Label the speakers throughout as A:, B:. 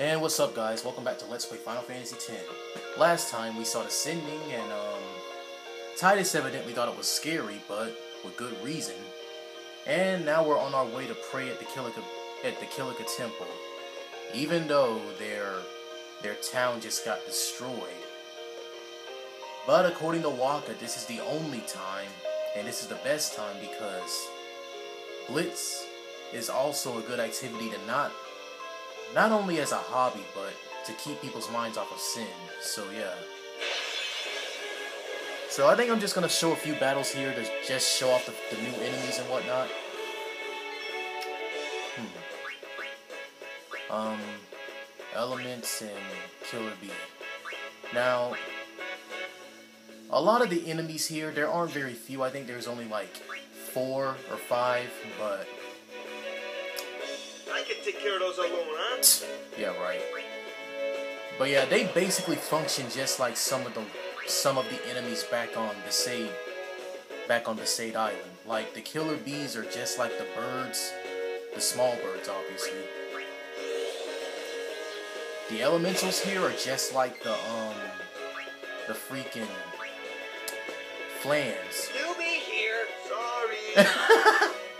A: And what's up, guys? Welcome back to Let's Play Final Fantasy X. Last time we saw the sending, and Tidus evidently thought it was scary, but with good reason. And now we're on our way to pray at the Kilika Temple, even though their town just got destroyed. But according to Waka, this is the only time, and this is the best time, because Blitz is also a good activity to not only as a hobby, but to keep people's minds off of sin. So yeah. So I think I'm just gonna show a few battles here to just show off the new enemies and whatnot. Elements and Killer Bee. Now, a lot of the enemies here, there aren't very few. I think there's only like 4 or 5, but
B: I can take care of those alone, huh?
A: Yeah, right. But yeah, they basically function just like some of the enemies back on the Sade Island. Like the Killer Bees are just like the birds, the small birds, obviously. The elementals here are just like the freaking flans.
B: You be here. Sorry.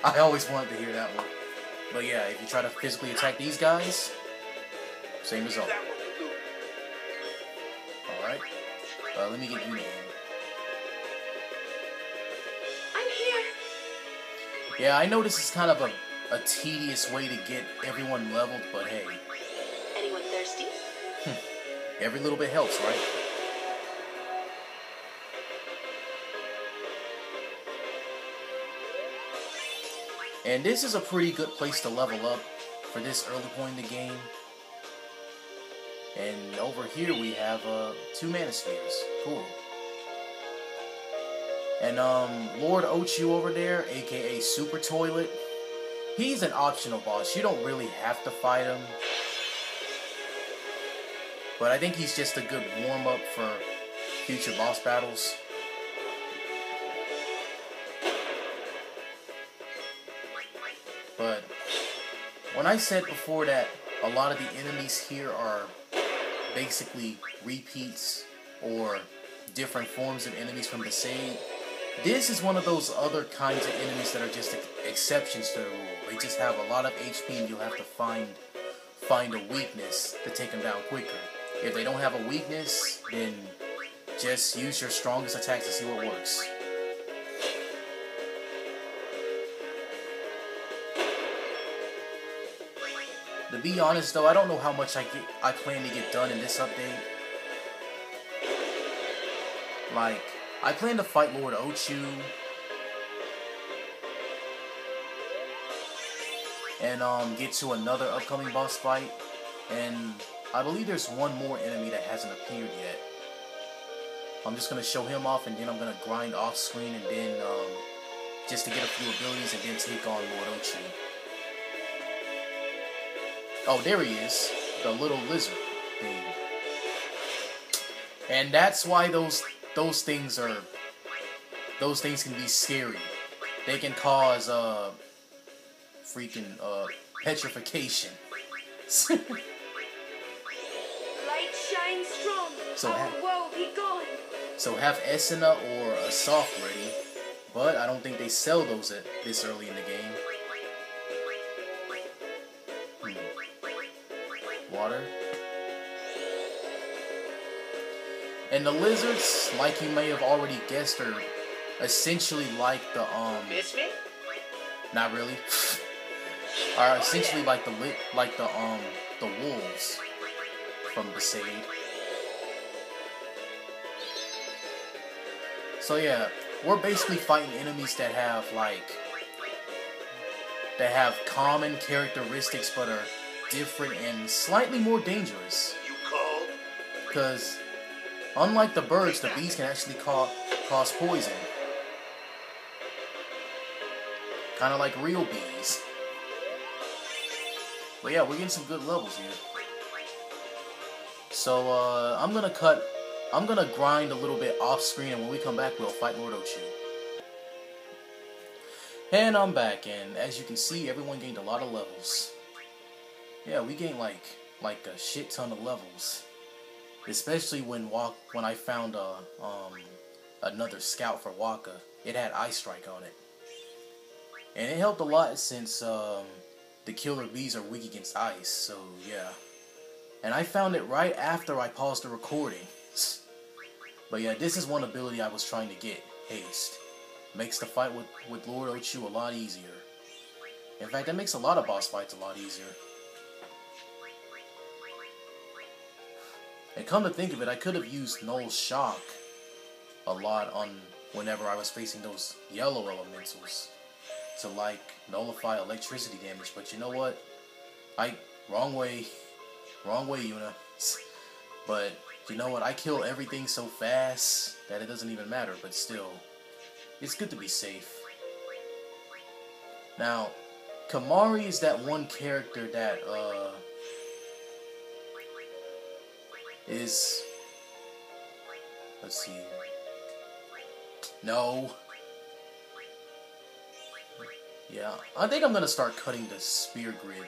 A: I always wanted to hear that one. But yeah, if you try to physically attack these guys, same result. Alright. Let me get you in.
C: I'm here.
A: Yeah, I know this is kind of a tedious way to get everyone leveled, but hey.
C: Anyone thirsty?
A: Every little bit helps, right? And this is a pretty good place to level up for this early point in the game. And over here we have 2 mana spheres. Cool. And Lord Ochu over there, aka Super Toilet, he's an optional boss. You don't really have to fight him. But I think he's just a good warm-up for future boss battles. But when I said before that a lot of the enemies here are basically repeats or different forms of enemies from the Sade, this is one of those other kinds of enemies that are just exceptions to the rule. They just have a lot of HP and you'll have to find a weakness to take them down quicker. If they don't have a weakness, then just use your strongest attacks to see what works. To be honest though, I don't know how much I plan to get done in this update. Like, I plan to fight Lord Ochu and get to another upcoming boss fight, and I believe there's one more enemy that hasn't appeared yet. I'm just gonna show him off, and then I'm gonna grind off screen, and then just to get a few abilities, and then take on Lord Ochu. Oh, there he is, the little lizard thing. And that's why those things can be scary. They can cause freaking petrification.
C: Light shines strong.
A: So
C: woe be gone.
A: So have Esena or a soft ready, but I don't think they sell those at this early in the game. Water. And the lizards, like you may have already guessed, are essentially like the
B: Miss me?
A: not really. Are essentially like the wolves from the Sade. So yeah, we're basically fighting enemies that have common characteristics but are different and slightly more dangerous.
B: You called?
A: Because unlike the birds, the bees can actually cause poison. Kind of like real bees. But yeah, we're getting some good levels here. So I'm gonna grind a little bit off screen, and when we come back we'll fight Lord Ochu. And I'm back, and as you can see, everyone gained a lot of levels. Yeah, we gained like like a shit ton of levels. Especially when I found another scout for Waka. It had Ice Strike on it. And it helped a lot since the killer bees are weak against ice, so yeah. And I found it right after I paused the recording. But yeah, this is one ability I was trying to get. Haste. Makes the fight with Lord Ochu a lot easier. In fact, that makes a lot of boss fights a lot easier. And come to think of it, I could have used Null's Shock a lot on whenever I was facing those yellow elementals to like nullify electricity damage, but you know what? Wrong way, Yuna. But you know what? I kill everything so fast that it doesn't even matter, but still, it's good to be safe. Now, Kamari is that one character that is, let's see. No. Yeah, I think I'm gonna start cutting the spear grid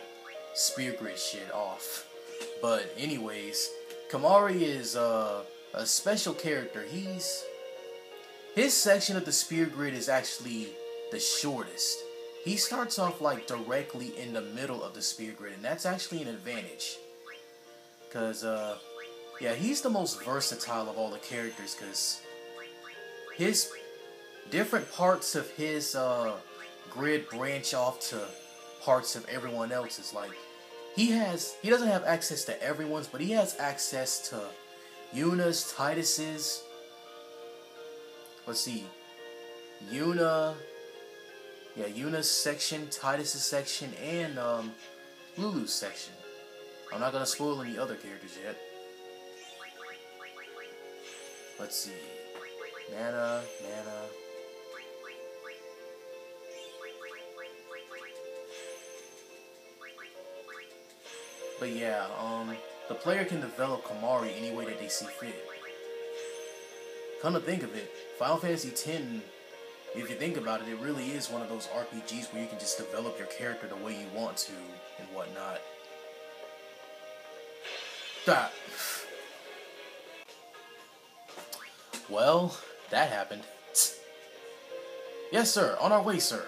A: shit off. But anyways, Kamari is a special character. His section of the spear grid is actually the shortest. He starts off like directly in the middle of the spear grid, and that's actually an advantage. Cause yeah, he's the most versatile of all the characters, cause his different parts of his grid branch off to parts of everyone else's. Like he doesn't have access to everyone's, but he has access to Yuna's, Tidus's. Let's see, Yuna's section, Tidus's section, and Lulu's section. I'm not gonna spoil any other characters yet. Let's see, Nana. But yeah, the player can develop Kamari any way that they see fit. Come to think of it, Final Fantasy X, if you think about it, it really is one of those RPGs where you can just develop your character the way you want to and whatnot. That. Well, that happened. Yes, sir. On our way, sir.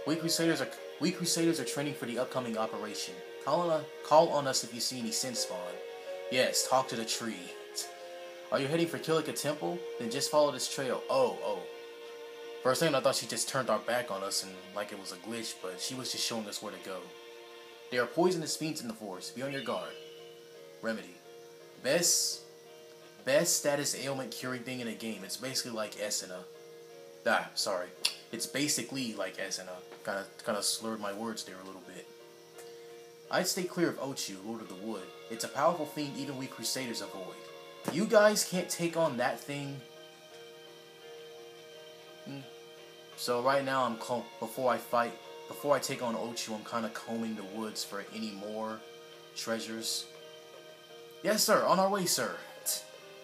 A: We Crusaders are training for the upcoming operation. Call on us if you see any sin spawn. Yes, talk to the tree. Are you heading for Kilika Temple? Then just follow this trail. Oh. For a second I thought she just turned our back on us and like it was a glitch, but she was just showing us where to go. There are poisonous fiends in the forest. Be on your guard. Remedy. Best status ailment curing thing in a game. It's basically like Esena. Sorry. It's basically like Esena. Kind of slurred my words there a little bit. I'd stay clear of Ochu, Lord of the Wood. It's a powerful fiend even we Crusaders avoid. You guys can't take on that thing. So right now before I take on Ochu, I'm kind of combing the woods for any more treasures. Yes, sir. On our way, sir.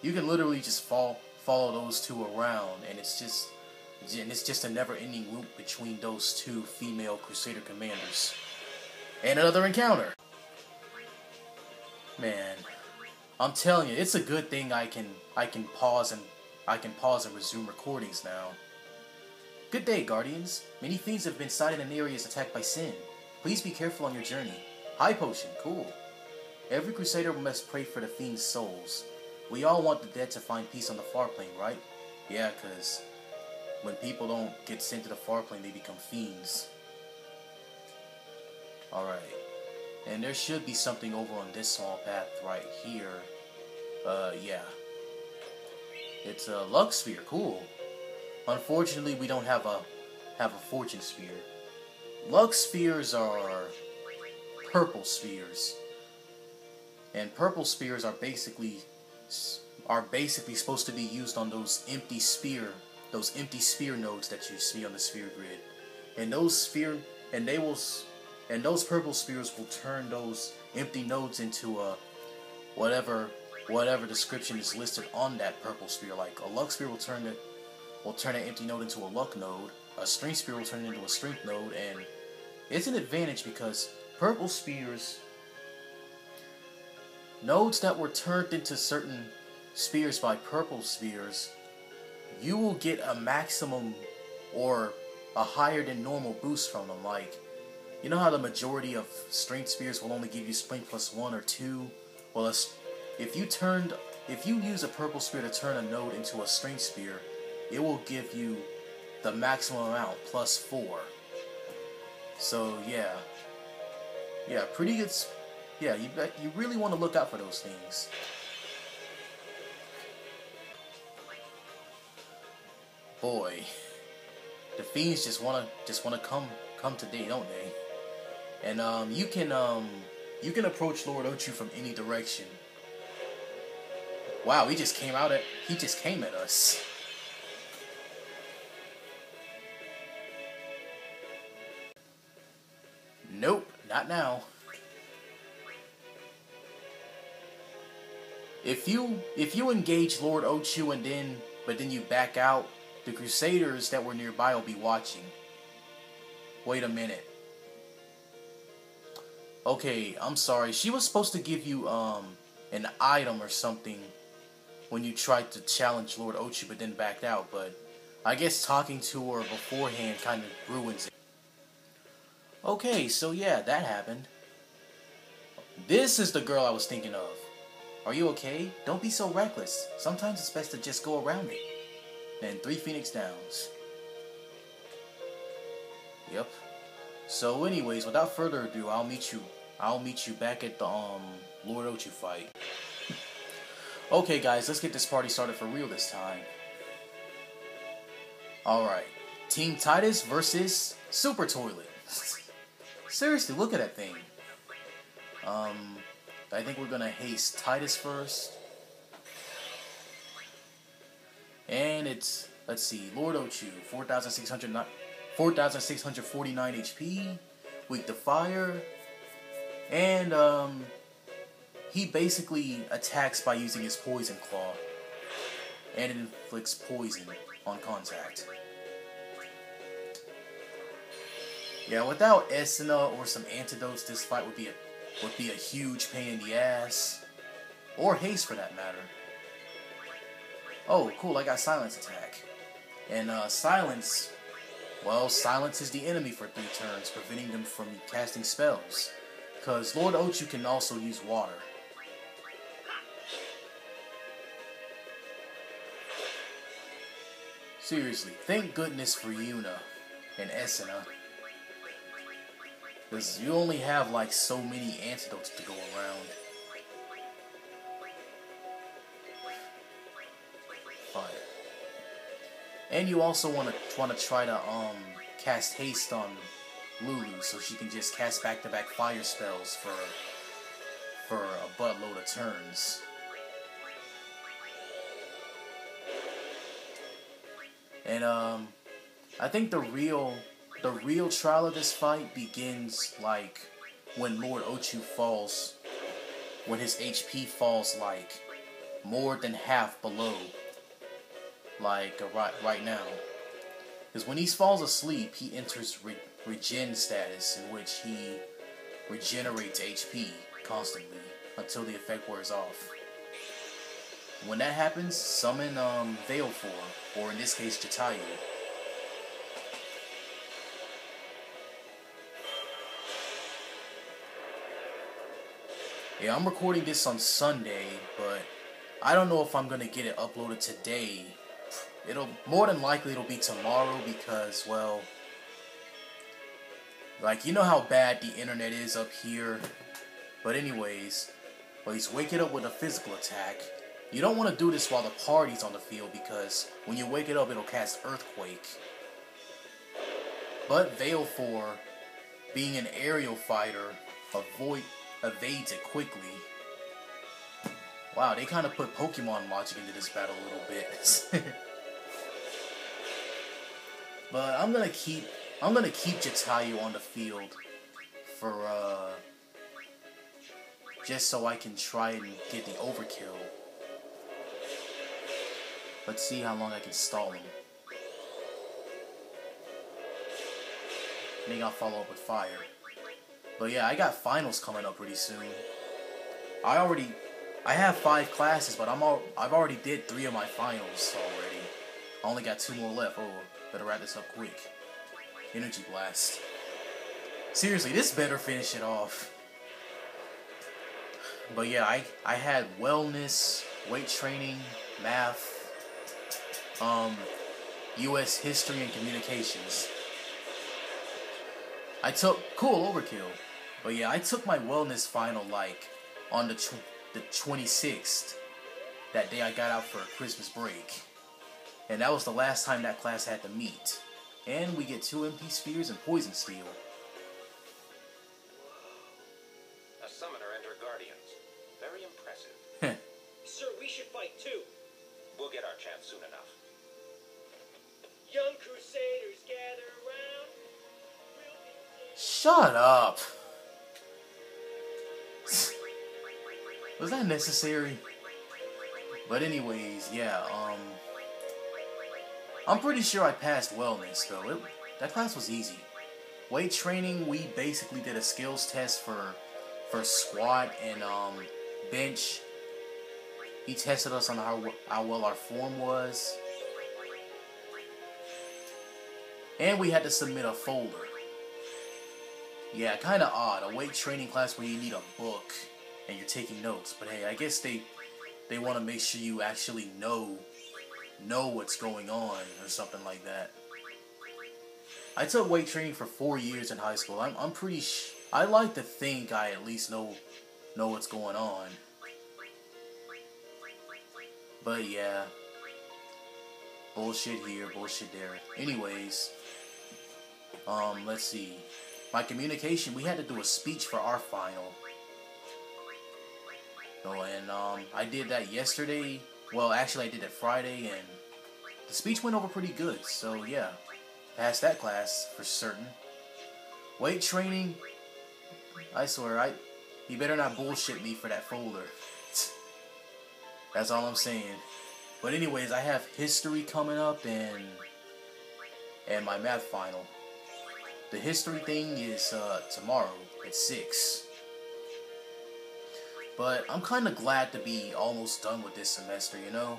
A: You can literally just follow those two around, and it's just a never-ending loop between those two female Crusader commanders. And another encounter. Man, I'm telling you, it's a good thing I can pause and resume recordings now. Good day, Guardians. Many fiends have been sighted in areas attacked by sin. Please be careful on your journey. High potion, cool. Every Crusader must pray for the fiend's souls. We all want the dead to find peace on the far plane, right? Yeah, cause when people don't get sent to the far plane, they become fiends. Alright. And there should be something over on this small path right here. Yeah. It's a Lux Sphere, cool. Unfortunately, we don't have a Fortune Sphere. Lux Spheres are purple spheres. And purple spheres are basically supposed to be used on those empty sphere nodes that you see on the sphere grid. And those purple spheres will turn those empty nodes into whatever description is listed on that purple sphere. Like a Lux Sphere will turn an empty node into a Luck node. A Strength Sphere will turn it into a Strength node, and it's an advantage because purple spheres nodes that were turned into certain spears by purple spears, you will get a maximum or a higher than normal boost from them. Like, you know how the majority of strength spears will only give you strength plus 1 or 2? Well, if you use a purple spear to turn a node into a strength spear, it will give you the maximum amount plus 4. So yeah, pretty good. Yeah, you really want to look out for those things. Boy, the fiends just wanna come today, don't they? And you can approach Lord Ochu from any direction. Wow, he just came at us. Nope, not now. If you engage Lord Ochu but then you back out, the Crusaders that were nearby will be watching. Wait a minute. Okay, I'm sorry. She was supposed to give you an item or something when you tried to challenge Lord Ochu but then backed out, but I guess talking to her beforehand kind of ruins it. Okay, so yeah, that happened. This is the girl I was thinking of. Are you okay? Don't be so reckless. Sometimes it's best to just go around it. And 3 Phoenix Downs. Yep. So anyways, without further ado, I'll meet you back at the Lord Ochu fight. Okay guys, let's get this party started for real this time. Alright. Team Tidus versus Super Toilet. Seriously, look at that thing. I think we're gonna haste Tidus first. And it's, let's see, Lord Ochu, 4,649 HP, weak to fire, and he basically attacks by using his poison claw, and it inflicts poison on contact. Yeah, without Esena or some antidotes, this fight would be a huge pain in the ass, or haste for that matter. Oh, cool, I got Silence attack. And Silence, well, Silence is the enemy for 3 turns, preventing them from casting spells. Because Lord Ochu can also use water. Seriously, thank goodness for Yuna and Esena. Because you only have like so many antidotes to go around. Fire. And you also want to try to cast haste on Lulu so she can just cast back-to-back fire spells for a buttload of turns. And I think the real trial of this fight begins like when Lord Ochu falls, when his HP falls like more than half below, like right now. Because when he falls asleep, he enters regen status, in which he regenerates HP constantly until the effect wears off. When that happens, summon Veil form, or in this case, Jatayu. Yeah, I'm recording this on Sunday, but I don't know if I'm gonna get it uploaded today. More than likely it'll be tomorrow because, well, like, you know how bad the internet is up here. But anyways, he's waking up with a physical attack. You don't want to do this while the party's on the field because when you wake it up, it'll cast Earthquake. But Veilfor, being an aerial fighter, evades it quickly. Wow, they kind of put Pokemon logic into this battle a little bit. But I'm gonna keep Jatayu on the field for just so I can try and get the overkill. Let's see how long I can stall him. Maybe I'll follow up with fire. But yeah, I got finals coming up pretty soon. I already I have 5 classes, but I've already did 3 of my finals already. I only got 2 more left. Oh, better wrap this up quick. Energy blast. Seriously, this better finish it off. But yeah, I had wellness, weight training, math, U.S. history and communications. I took cool overkill. But yeah, I took my wellness final like on the 26th. That day I got out for a Christmas break. And that was the last time that class had to meet. And we get 2 MP spheres and poison steel.
D: A summoner and her guardians. Very impressive.
B: Sir, we should fight too.
D: We'll get our chance soon enough.
B: Young Crusaders gather around.
A: Shut up. Was that necessary? But anyways, yeah, I'm pretty sure I passed wellness though. That class was easy. Weight training, we basically did a skills test for squat and bench. He tested us on how well our form was. And we had to submit a folder. Yeah, kind of odd. A weight training class where you need a book and you're taking notes. But hey, I guess they want to make sure you actually know what's going on or something like that. I took weight training for 4 years in high school. I'm pretty I like to think I at least know what's going on. But yeah, bullshit here, bullshit there. Anyways, let's see. My communication, we had to do a speech for our final. Oh, and I did that yesterday. Well, actually, I did it Friday, and the speech went over pretty good. So yeah, passed that class for certain. Weight training, I swear, you better not bullshit me for that folder. That's all I'm saying. But anyways, I have history coming up and my math final. The history thing is tomorrow at 6. But I'm kind of glad to be almost done with this semester, you know?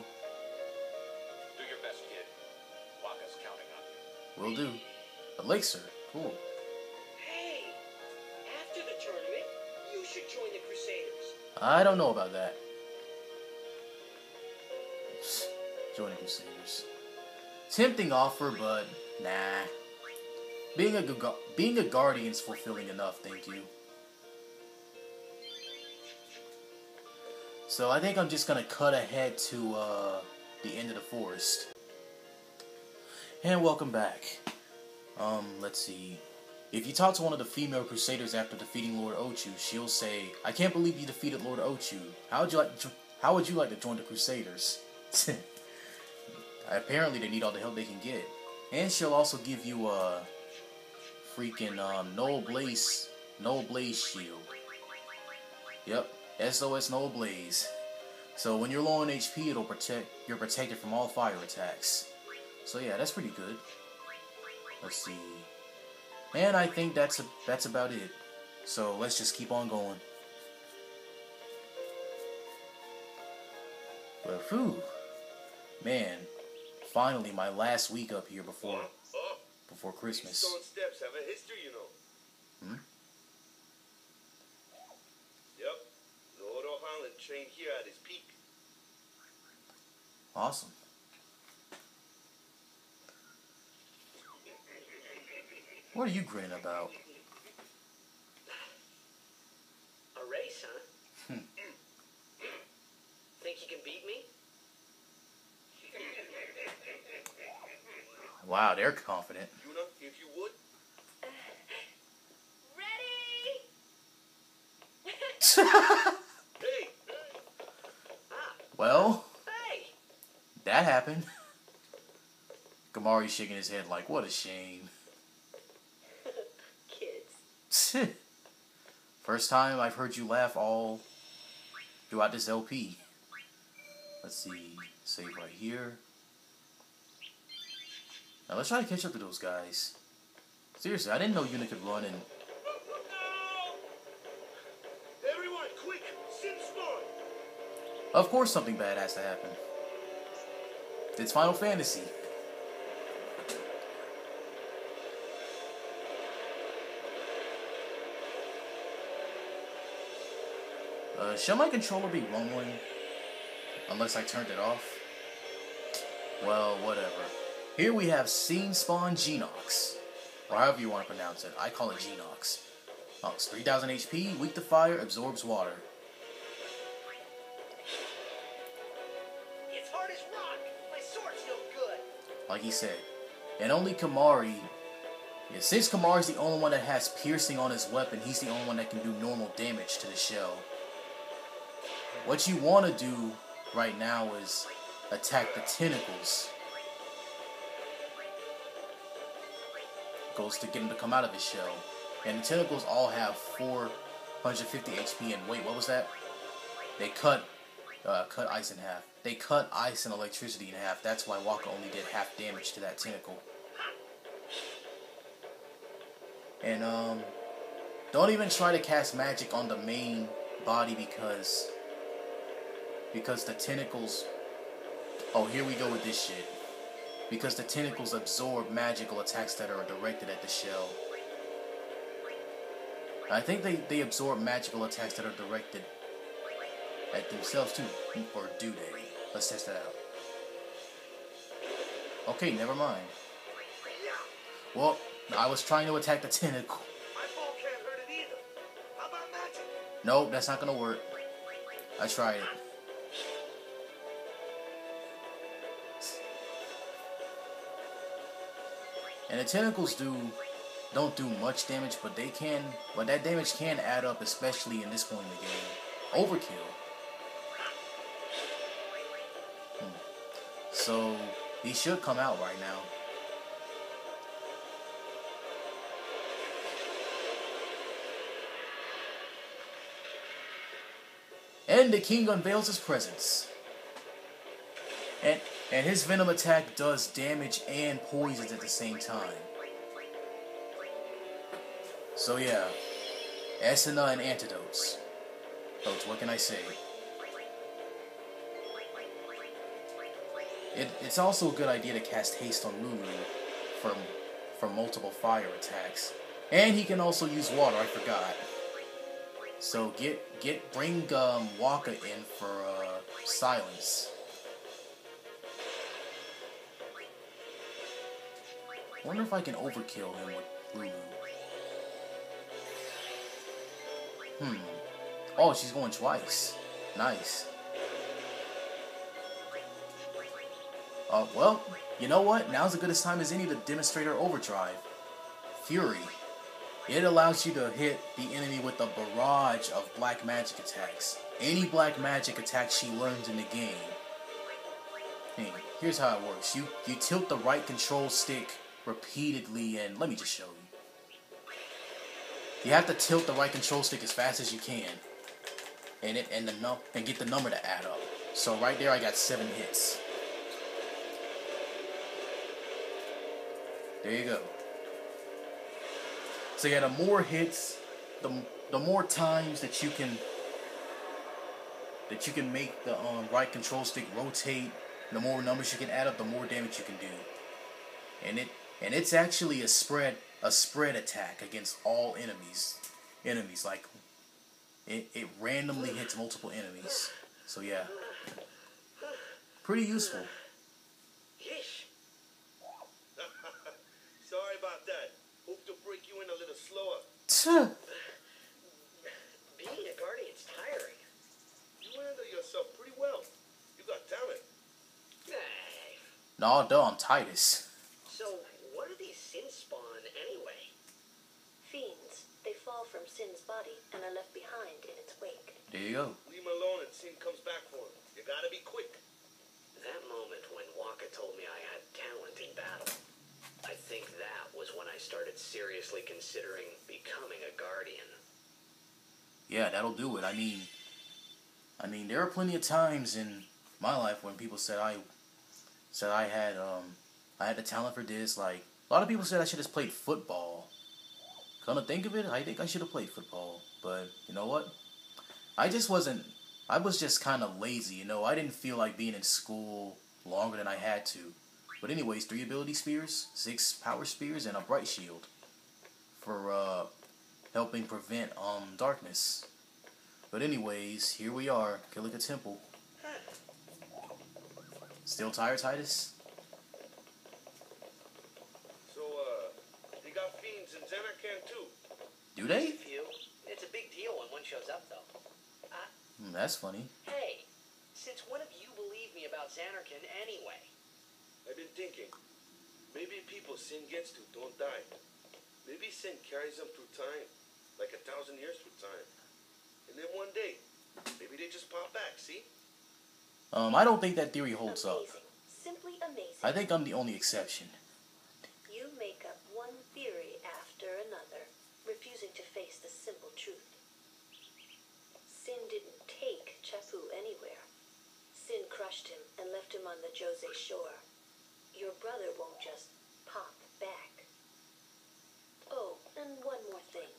D: Do your best, kid. Waka's counting on you.
A: Will do. Elixir, cool.
B: Hey, after the tournament, you should join the Crusaders.
A: I don't know about that. Joining Crusaders. Tempting offer, but nah. Being a guardian's fulfilling enough, thank you. So I think I'm just gonna cut ahead to the end of the forest. And welcome back. Let's see. If you talk to one of the female crusaders after defeating Lord Ochu, she'll say, "I can't believe you defeated Lord Ochu. How would you like to join the Crusaders?" Apparently they need all the help they can get. And she'll also give you a freaking Null Blaze shield. Yep, SOS Null Blaze. So when you're low on HP, you're protected from all fire attacks. So yeah, that's pretty good. Let's see. And I think that's about it. So let's just keep on going. But whew, man, finally my last week up here before Christmas.
B: Stone steps have a history, you know. Yep. Lord O'Holland trained here at his peak.
A: Awesome. What are you grinning about?
E: A race, huh? Think you can beat me?
A: Wow, they're confident.
B: You know, if you would.
C: Ready?
B: Hey!
A: Well,
E: Hey!
A: that happened. Gamari's shaking his head like, what a shame.
E: Kids.
A: First time I've heard you laugh all throughout this LP. Let's see. Save right here. Now let's try to catch up to those guys. Seriously, I didn't know Yuna could run and...
B: Everyone, quick! Sim spawn!
A: Of course something bad has to happen. It's Final Fantasy. Should my controller be rumbling? Unless I turned it off? Well, whatever. Here we have Scene Spawn Geneaux. Or however you want to pronounce it. I call it Geneaux. Oh, it's 3000 HP, weak to fire, absorbs water.
B: It's hard as rock. My sword's no good.
A: Like he said. And only Kamari... Yeah, since Kamari's the only one that has piercing on his weapon, he's the only one that can do normal damage to the shell. What you want to do right now is attack the tentacles. Goes to get him to come out of his shell. And the tentacles all have 450 HP. And wait, what was that? They cut ice in half. They cut ice and electricity in half. That's why Waka only did half damage to that tentacle. And don't even try to cast magic on the main body because the tentacles... Oh, here we go with this shit. Because the tentacles absorb magical attacks that are directed at the shell. I think they absorb magical attacks that are directed at themselves too. Or do they? Let's test that out. Okay, never mind. Well, I was trying to attack the tentacle.
B: My ball can't hurt it either. How about magic?
A: Nope, that's not gonna work. I tried it. And the tentacles don't do much damage, but that damage can add up, especially in this point in the game. Overkill. So he should come out right now. And the king unveils his presence. And his venom attack does damage and poisons at the same time. So yeah, Esuna and antidotes. Folks, what can I say? It's also a good idea to cast haste on Lulu from multiple fire attacks. And he can also use water, I forgot. So bring Waka in for silence. I wonder if I can overkill him with Lulu. Oh, she's going twice. Nice. Well, you know what? Now's as good a time as any to demonstrate her overdrive. Fury. It allows you to hit the enemy with a barrage of black magic attacks. Any black magic attack she learns in the game. Hey, here's how it works. You tilt the right control stick repeatedly, and let me just show you. You have to tilt the right control stick as fast as you can, and get the number to add up. So right there, I got 7 hits. There you go. So yeah, the more hits, the more times that you can make the right control stick rotate, the more numbers you can add up, the more damage you can do. And it's actually a spread attack against all enemies. Like it randomly hits multiple enemies. So yeah, pretty useful.
B: Yeesh. Sorry about that. Hope to break you in a little slower.
E: Being a guardian's tiring.
B: You handle yourself pretty well. You got talent.
E: Hey.
A: No, duh, I'm Tidus.
E: So, what are these sin spawn anyway?
C: Fiends. They fall from Sin's body and are left behind in its wake.
A: There you go.
B: Leave him alone and Sin comes back for him. You gotta be quick.
E: That moment when Waka told me I had talent in battle, I think that was when I started seriously considering becoming a guardian.
A: Yeah, that'll do it. I mean, there are plenty of times in my life when people said I had the talent for this. Like, a lot of people said I should have played football. Come to think of it, I think I should have played football. But you know what? I just wasn't I was just kind of lazy, you know. I didn't feel like being in school longer than I had to. But anyways, 3 ability spears, 6 power spears, and a bright shield for helping prevent darkness. But anyways, here we are, Kilika Temple. Still tired, Tidus?
F: So, they got fiends in Xanarkand too.
A: Do they?
E: A few. It's a big deal when one shows up, though.
A: That's funny.
E: Hey, since when have you believed me about Xanarkand anyway?
F: I've been thinking, maybe people sin gets to don't die. Maybe sin carries them through time, like 1,000 years through time. And then one day, maybe they just pop back, see?
A: I don't think that theory holds up.
C: Amazing. Simply amazing.
A: I think I'm the only exception.
C: You make up one theory after another, refusing to face the simple truth. Sin didn't take Chapu anywhere. Sin crushed him and left him on the Jose shore. Your brother won't just pop back. Oh, and one more thing.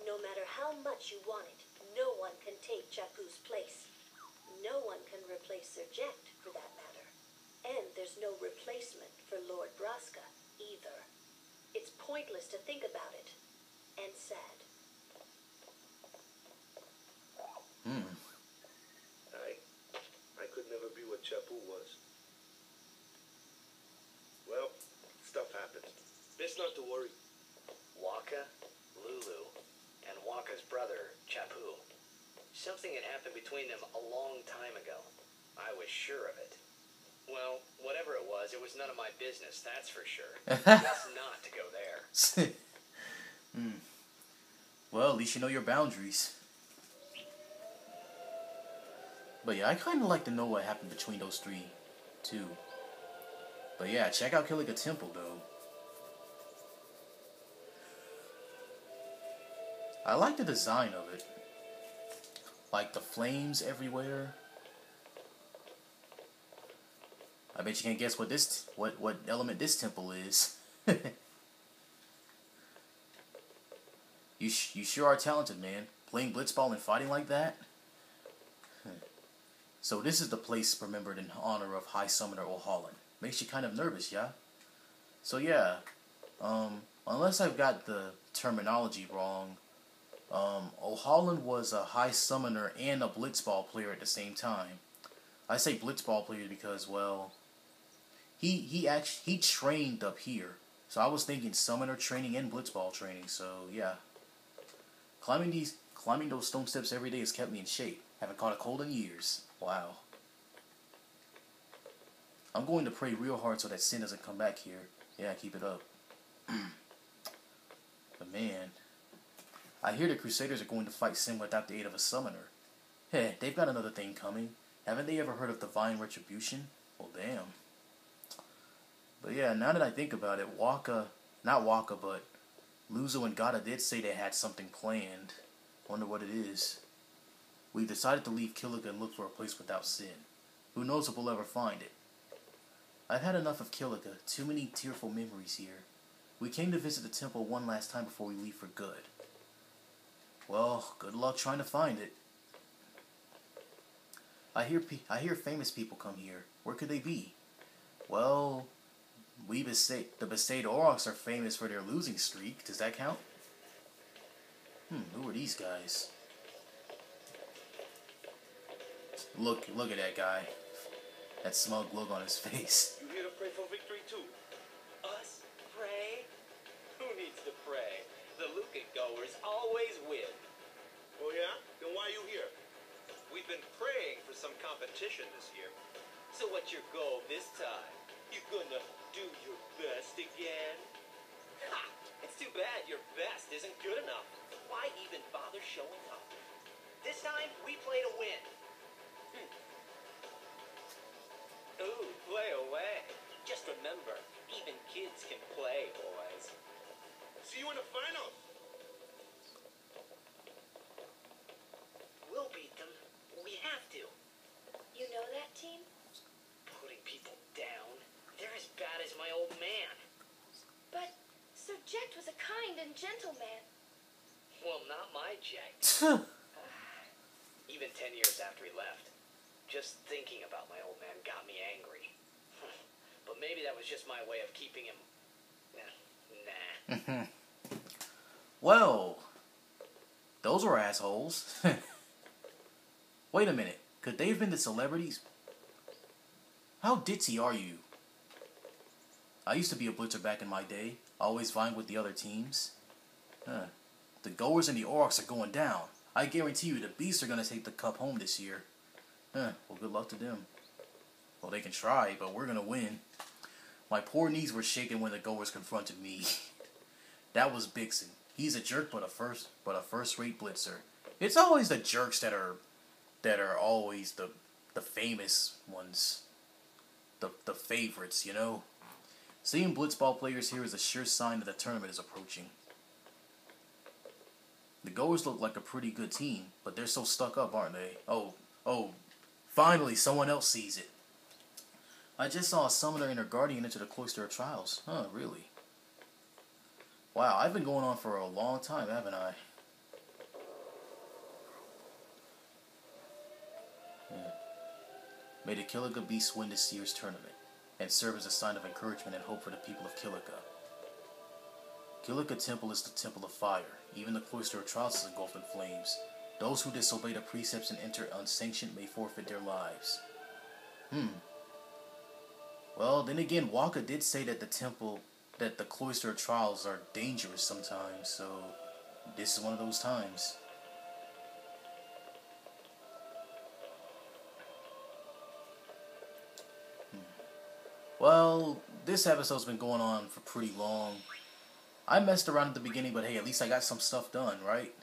C: No matter how much you want it, no one can take Chapu's place. No one can replace Serject, for that matter. And there's no replacement for Lord Braska, either. It's pointless to think about it. And sad.
F: I could never be what Chapu was. Well, stuff happens. Best not to worry.
E: Waka, Lulu, and Waka's brother, Chapu. Something had happened between them a long time ago. I was sure of it. Well, whatever it was none of my business, that's for sure. Best not to go there.
A: Well, at least you know your boundaries. But yeah, I kind of like to know what happened between those 3, too. But yeah, check out Kilika Temple, though. I like the design of it. Like the flames everywhere. I bet you can't guess what element this temple is. You sure are talented, man. Playing blitzball and fighting like that. So this is the place remembered in honor of High Summoner O'Holland. Makes you kind of nervous, yeah? So yeah, unless I've got the terminology wrong, O'Holland was a High Summoner and a blitzball player at the same time. I say blitzball player because, well, he trained up here. So I was thinking summoner training and blitzball training, so yeah. Climbing those stone steps every day has kept me in shape. Haven't caught a cold in years. Wow. I'm going to pray real hard so that sin doesn't come back here. Yeah, keep it up. But man, I hear the Crusaders are going to fight sin without the aid of a summoner. Hey, they've got another thing coming. Haven't they ever heard of divine retribution? Well, damn. But yeah, now that I think about it, not Waka, but Luzo and Gata did say they had something planned. Wonder what it is. We've decided to leave Kilika and look for a place without sin. Who knows if we'll ever find it. I've had enough of Kilika. Too many tearful memories here. We came to visit the temple one last time before we leave for good. Well, good luck trying to find it. I hear famous people come here. Where could they be? Well, the Besaid Aurochs are famous for their losing streak. Does that count? Who are these guys? Look at that guy. That smug look on his face.
F: You here to pray for victory too?
B: Us? Pray? Who needs to pray? The Luca goers always win.
F: Oh yeah? Then why are you here?
D: We've been praying for some competition this year.
B: So what's your goal this time? You gonna do your best again? Ha! It's too bad your best isn't good enough. Why even bother showing up?
E: This time, we play to win.
B: Ooh, play away. Just remember, even kids can play, boys.
F: See you in the finals.
E: We'll beat them. We have to.
C: You know that team?
E: Putting people down. They're as bad as my old man.
G: But Serject was a kind and gentle man.
E: Well, not my Jack. Even 10 years after after he left. Just thinking about my old man got me angry. But maybe that was just my way of keeping him... Nah.
A: Well, those were assholes. Wait a minute. Could they have been the celebrities? How ditzy are you? I used to be a blitzer back in my day, always vying with the other teams. The Goers and the Aurochs are going down. I guarantee you the Beasts are going to take the cup home this year. Well, good luck to them. Well, they can try, but we're going to win. My poor knees were shaking when the Goers confronted me. That was Bixen. He's a jerk, but a first-rate blitzer. It's always the jerks that are always the famous ones. The favorites, you know? Seeing blitzball players here is a sure sign that the tournament is approaching. The Goers look like a pretty good team, but they're so stuck up, aren't they? Oh, finally someone else sees it. I just saw a summoner and her guardian into the Cloister of Trials. Huh, really? Wow, I've been going on for a long time, haven't I? May the Kilika Beasts win this year's tournament, and serve as a sign of encouragement and hope for the people of Kilika. Kilika Temple is the Temple of Fire. Even the Cloister of Trials is engulfed in flames. Those who disobey the precepts and enter unsanctioned may forfeit their lives. Well, then again, Waka did say that the Cloister of Trials are dangerous sometimes, so this is one of those times. Well, this episode's been going on for pretty long. I messed around at the beginning, but hey, at least I got some stuff done, right?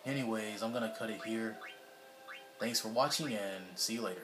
A: Anyways, I'm gonna cut it here. Thanks for watching, and see you later.